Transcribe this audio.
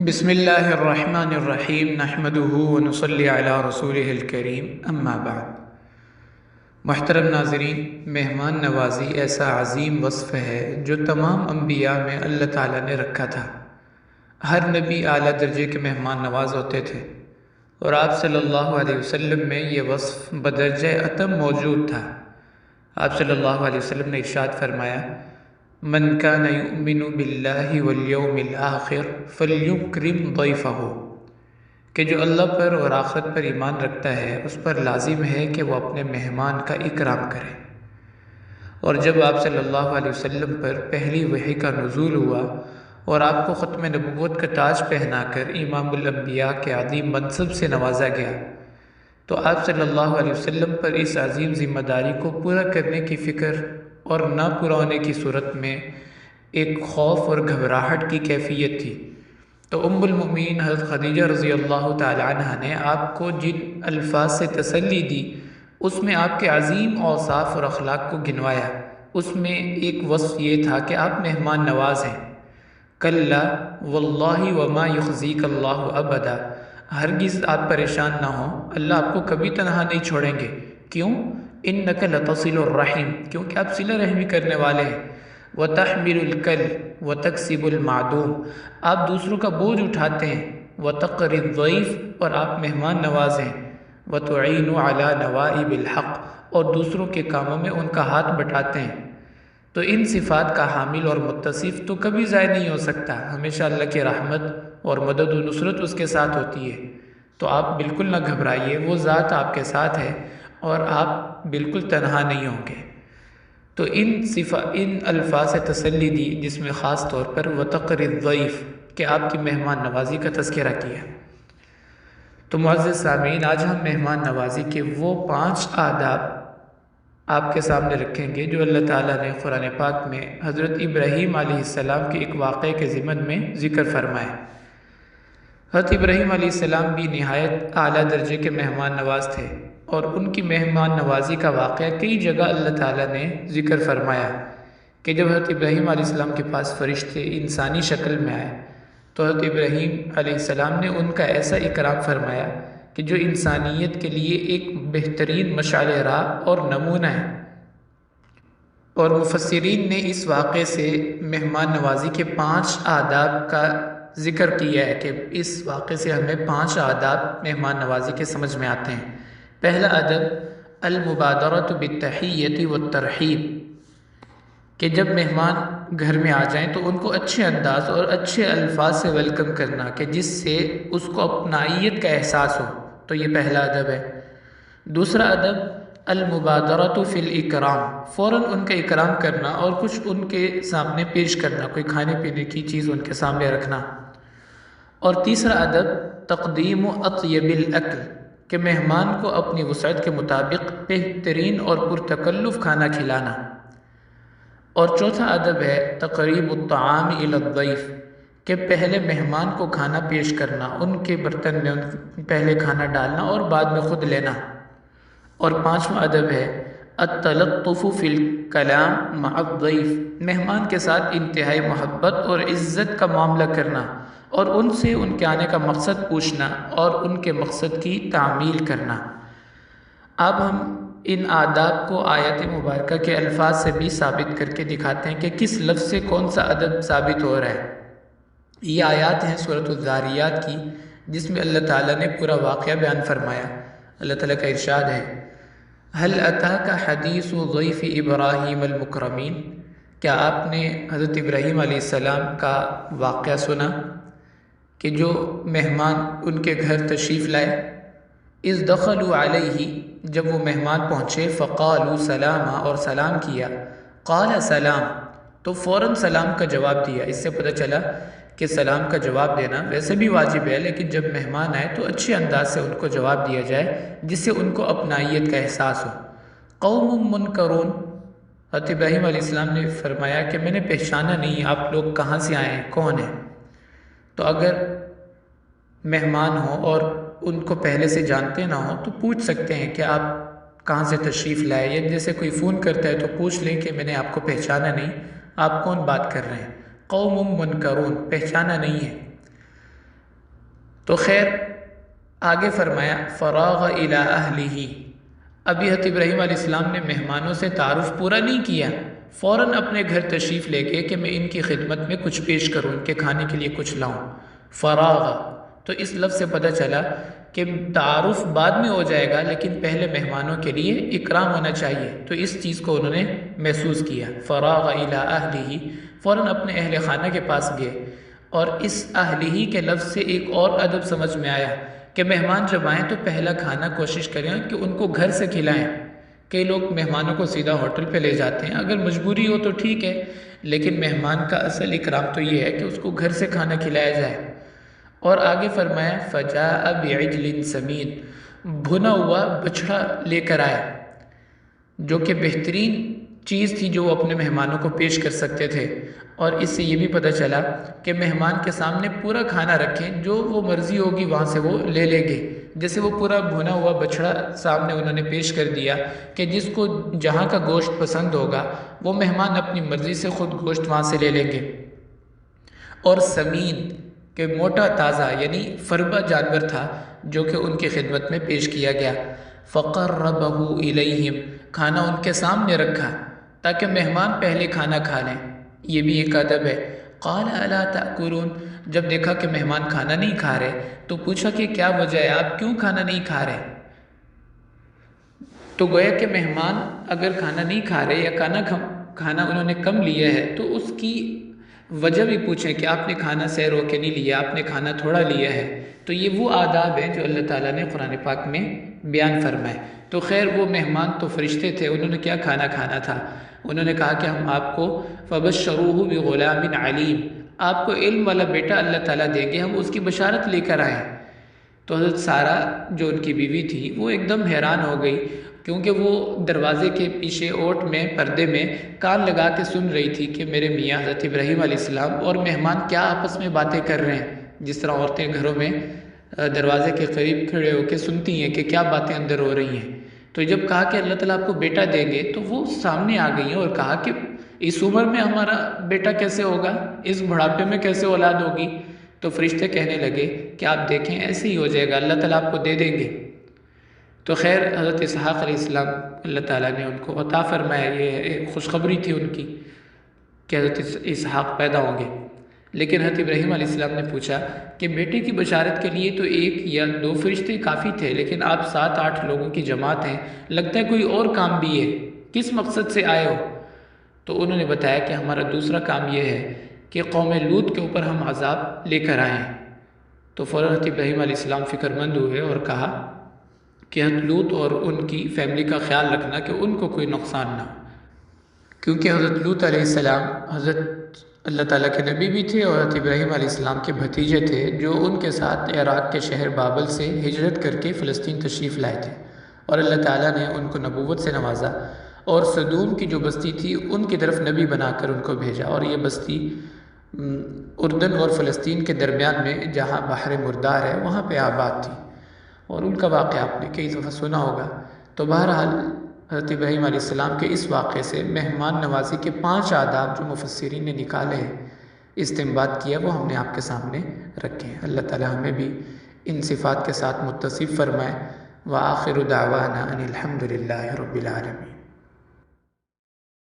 بسم اللہ الرحمن الرحیم نحمدہ ونصلی علی رسولہ الکریم اما بعد۔ محترم ناظرین، مہمان نوازی ایسا عظیم وصف ہے جو تمام انبیاء میں اللہ تعالیٰ نے رکھا تھا۔ ہر نبی اعلیٰ درجے کے مہمان نواز ہوتے تھے، اور آپ صلی اللہ علیہ وسلم میں یہ وصف بدرجہ اتم موجود تھا۔ آپ صلی اللہ علیہ وسلم نے ارشاد فرمایا، من کان یؤمن باللہ والیوم الآخر فلیکرم ضیفہ، کہ جو اللہ پر اور آخرت پر ایمان رکھتا ہے اس پر لازم ہے کہ وہ اپنے مہمان کا اکرام کرے۔ اور جب آپ صلی اللہ علیہ وسلم پر پہلی وحی کا نزول ہوا اور آپ کو ختم نبوت کا تاج پہنا کر امام الانبیاء کے عظیم منصب سے نوازا گیا، تو آپ صلی اللہ علیہ وسلم پر اس عظیم ذمہ داری کو پورا کرنے کی فکر اور نہ پورا ہونے کی صورت میں ایک خوف اور گھبراہٹ کی کیفیت تھی۔ تو ام المؤمنین حضرت خدیجہ رضی اللہ تعالی عنہ نے آپ کو جن الفاظ سے تسلی دی، اس میں آپ کے عظیم اوصاف اور اخلاق کو گنوایا۔ اس میں ایک وصف یہ تھا کہ آپ مہمان نواز ہیں۔ کلا واللہ وما یخزیک اللہ ابدا، ہرگز آپ پریشان نہ ہوں، اللہ آپ کو کبھی تنہا نہیں چھوڑیں گے۔ کیوں؟ انک لتصل الرحم، کیونکہ آپ صلہ رحمی کرنے والے ہیں۔ وتحمل الکل وتکسب المعدوم، آپ دوسروں کا بوجھ اٹھاتے ہیں۔ وتقری الضیف، اور آپ مہمان نواز ہیں۔ وتعین علی نوائب الحق، اور دوسروں کے کاموں میں ان کا ہاتھ بٹاتے ہیں۔ تو ان صفات کا حامل اور متصف تو کبھی ضائع نہیں ہو سکتا، ہمیشہ اللہ کی رحمت اور مدد و نصرت اس کے ساتھ ہوتی ہے۔ تو آپ بالکل نہ گھبرائیے، وہ ذات آپ کے ساتھ ہے اور آپ بالکل تنہا نہیں ہوں گے۔ تو ان الفاظ سے تسلی دی، جس میں خاص طور پر وتقر الضیف، کہ آپ کی مہمان نوازی کا تذکرہ کیا۔ تو معزز سامعین، آج ہم مہمان نوازی کے وہ 5 آداب آپ کے سامنے رکھیں گے جو اللہ تعالیٰ نے قرآن پاک میں حضرت ابراہیم علیہ السلام کے ایک واقعے کے ضمن میں ذکر فرمائے۔ حضرت ابراہیم علیہ السلام بھی نہایت اعلیٰ درجے کے مہمان نواز تھے، اور ان کی مہمان نوازی کا واقعہ کئی جگہ اللہ تعالیٰ نے ذکر فرمایا کہ جب حضرت ابراہیم علیہ السلام کے پاس فرشتے انسانی شکل میں آئے تو حضرت ابراہیم علیہ السلام نے ان کا ایسا اکرام فرمایا کہ جو انسانیت کے لیے ایک بہترین مشعل راہ اور نمونہ ہے۔ اور مفسرین نے اس واقعے سے مہمان نوازی کے 5 آداب کا ذکر کیا ہے کہ اس واقعے سے ہمیں 5 آداب مہمان نوازی کے سمجھ میں آتے ہیں۔ پہلا ادب المبادرۃ بالتحیۃ والترحیب، کہ جب مہمان گھر میں آ جائیں تو ان کو اچھے انداز اور اچھے الفاظ سے ویلکم کرنا کہ جس سے اس کو اپنائیت کا احساس ہو، تو یہ پہلا ادب ہے۔ دوسرا ادب المبادرۃ فی الاکرام، فوراً ان کا اکرام کرنا اور کچھ ان کے سامنے پیش کرنا، کوئی کھانے پینے کی چیز ان کے سامنے رکھنا۔ اور تیسرا ادب تقدیم اطیب الاکل، کہ مہمان کو اپنی وسعت کے مطابق بہترین اور پرتکلف کھانا کھلانا۔ اور چوتھا ادب ہے تقریب الطعام الی الضیف، کہ پہلے مہمان کو کھانا پیش کرنا، ان کے برتن میں پہلے کھانا ڈالنا اور بعد میں خود لینا۔ اور پانچواں ادب ہے التلطف فی الکلام مع الضیف، مہمان کے ساتھ انتہائی محبت اور عزت کا معاملہ کرنا، اور ان سے ان کے آنے کا مقصد پوچھنا اور ان کے مقصد کی تعمیل کرنا۔ اب ہم ان آداب کو آیت مبارکہ کے الفاظ سے بھی ثابت کر کے دکھاتے ہیں کہ کس لفظ سے کون سا ادب ثابت ہو رہا ہے۔ یہ آیات ہیں سورۃ الذاریات کی، جس میں اللہ تعالیٰ نے پورا واقعہ بیان فرمایا۔ اللہ تعالیٰ کا ارشاد ہے، هل اتاک حدیث ضیف ابراہیم المکرمین، کیا آپ نے حضرت ابراہیم علیہ السلام کا واقعہ سنا کہ جو مہمان ان کے گھر تشریف لائے؟ اذ دخلوا علیہ، جب وہ مہمان پہنچے، فقالوا سلاما، اور سلام کیا۔ قال سلام، تو فوراً سلام کا جواب دیا۔ اس سے پتہ چلا کہ سلام کا جواب دینا ویسے بھی واجب ہے، لیکن جب مہمان آئے تو اچھے انداز سے ان کو جواب دیا جائے جس سے ان کو اپنائیت کا احساس ہو۔ قوم منکرون، حضرت ابراہیم علیہ السلام نے فرمایا کہ میں نے پہچانا نہیں آپ لوگ کہاں سے آئے ہیں، کون ہیں۔ تو اگر مہمان ہوں اور ان کو پہلے سے جانتے نہ ہوں تو پوچھ سکتے ہیں کہ آپ کہاں سے تشریف لائے، یا جیسے کوئی فون کرتا ہے تو پوچھ لیں کہ میں نے آپ کو پہچانا نہیں، آپ کون بات کر رہے ہیں۔ قوم منکرون، پہچانا نہیں ہے۔ تو خیر آگے فرمایا فراغ الی اہلہ، ابھی حضرت ابراہیم علیہ السلام نے مہمانوں سے تعارف پورا نہیں کیا، فوراً اپنے گھر تشریف لے گئے کہ میں ان کی خدمت میں کچھ پیش کروں، ان کے کھانے کے لیے کچھ لاؤں۔ فراغ، تو اس لفظ سے پتہ چلا کہ تعارف بعد میں ہو جائے گا لیکن پہلے مہمانوں کے لیے اکرام ہونا چاہیے، تو اس چیز کو انہوں نے محسوس کیا۔ فراغ الی اہلہ، فوراً اپنے اہل خانہ کے پاس گئے، اور اس اہلہ کے لفظ سے ایک اور ادب سمجھ میں آیا کہ مہمان جب آئیں تو پہلا کھانا کوشش کریں کہ ان کو گھر سے کھلائیں۔ کئی لوگ مہمانوں کو سیدھا ہوٹل پہ لے جاتے ہیں، اگر مجبوری ہو تو ٹھیک ہے، لیکن مہمان کا اصل اکرام تو یہ ہے کہ اس کو گھر سے کھانا کھلایا جائے۔ اور آگے فرمایا فجاء بعجل سمین، بھنا ہوا بچھڑا لے کر آئے، جو کہ بہترین چیز تھی جو وہ اپنے مہمانوں کو پیش کر سکتے تھے۔ اور اس سے یہ بھی پتہ چلا کہ مہمان کے سامنے پورا کھانا رکھیں، جو وہ مرضی ہوگی وہاں سے وہ لے لیں گے۔ جیسے وہ پورا بھنا ہوا بچھڑا سامنے انہوں نے پیش کر دیا کہ جس کو جہاں کا گوشت پسند ہوگا وہ مہمان اپنی مرضی سے خود گوشت وہاں سے لے لیں گے۔ اور سمین کہ موٹا تازہ یعنی فربا جانور تھا جو کہ ان کی خدمت میں پیش کیا گیا۔ فقربہ الیہم، کھانا ان کے سامنے رکھا تاکہ مہمان پہلے کھانا کھا لیں، یہ بھی ایک ادب ہے۔ قال الا تأکلون، جب دیکھا کہ مہمان کھانا نہیں کھا رہے تو پوچھا کہ کیا وجہ ہے، آپ کیوں کھانا نہیں کھا رہے؟ تو گویا کہ مہمان اگر کھانا نہیں کھا رہے یا کھانا انہوں نے کم لیا ہے تو اس کی وجہ بھی پوچھیں کہ آپ نے کھانا سیر ہو کے نہیں لیا، آپ نے کھانا تھوڑا لیا ہے۔ تو یہ وہ آداب ہیں جو اللہ تعالیٰ نے قرآن پاک میں بیان فرمائے۔ تو خیر وہ مہمان تو فرشتے تھے، انہوں نے کیا کھانا کھانا تھا، انہوں نے کہا کہ ہم آپ کو فبشروہ بغلام علیم، آپ کو علم والا بیٹا اللہ تعالیٰ دیں گے، ہم اس کی بشارت لے کر آئے۔ تو حضرت سارہ جو ان کی بیوی تھی وہ ایک دم حیران ہو گئی، کیونکہ وہ دروازے کے پیچھے اوٹ میں پردے میں کان لگا کے سن رہی تھی کہ میرے میاں حضرت ابراہیم علیہ السلام اور مہمان کیا آپس میں باتیں کر رہے ہیں، جس طرح عورتیں گھروں میں دروازے کے قریب کھڑے ہو کے سنتی ہیں کہ کیا باتیں اندر ہو رہی ہیں۔ تو جب کہا کہ اللہ تعالیٰ آپ کو بیٹا دیں گے تو وہ سامنے آ گئی ہیں اور کہا کہ اس عمر میں ہمارا بیٹا کیسے ہوگا، اس بڑھاپے میں کیسے اولاد ہوگی؟ تو فرشتے کہنے لگے کہ آپ دیکھیں ایسے ہی ہو جائے گا، اللہ تعالیٰ آپ کو دے دیں گے۔ تو خیر حضرت اسحاق علیہ السلام اللہ تعالیٰ نے ان کو عطا فرمایا، یہ ایک خوشخبری تھی ان کی کہ حضرت اسحاق پیدا ہوں گے۔ لیکن حضرت ابراہیم علیہ السلام نے پوچھا کہ بیٹے کی بشارت کے لیے تو 1 یا 2 فرشتے کافی تھے، لیکن آپ 7-8 لوگوں کی جماعت ہیں، لگتا ہے کوئی اور کام بھی ہے، کس مقصد سے آئے ہو؟ تو انہوں نے بتایا کہ ہمارا دوسرا کام یہ ہے کہ قوم لوط کے اوپر ہم عذاب لے کر آئے ہیں۔ تو فوراً حضرت ابراہیم علیہ السلام فکر مند ہوئے اور کہا کہ حضرت لوط اور ان کی فیملی کا خیال رکھنا کہ ان کو کوئی نقصان نہ ہو، کیونکہ حضرت لوط علیہ السلام حضرت اللہ تعالیٰ کے نبی بھی تھے اور حضرت ابراہیم علیہ السلام کے بھتیجے تھے جو ان کے ساتھ عراق کے شہر بابل سے ہجرت کر کے فلسطین تشریف لائے تھے، اور اللہ تعالیٰ نے ان کو نبوت سے نوازا اور صدوم کی جو بستی تھی ان کی طرف نبی بنا کر ان کو بھیجا، اور یہ بستی اردن اور فلسطین کے درمیان میں جہاں بحر مردار ہے وہاں پہ آباد تھی، اور ان کا واقعہ آپ نے کئی دفعہ سنا ہوگا۔ تو بہرحال حضرت ابراہیم علیہ السلام کے اس واقعے سے مہمان نوازی کے 5 آداب جو مفسرین نے نکالے ہیں، استنباط کیا، وہ ہم نے آپ کے سامنے رکھے ہیں۔ اللہ تعالیٰ ہمیں بھی ان صفات کے ساتھ متصف فرمائے۔ وآخر دعوانا ان الحمد للہ رب العالمین۔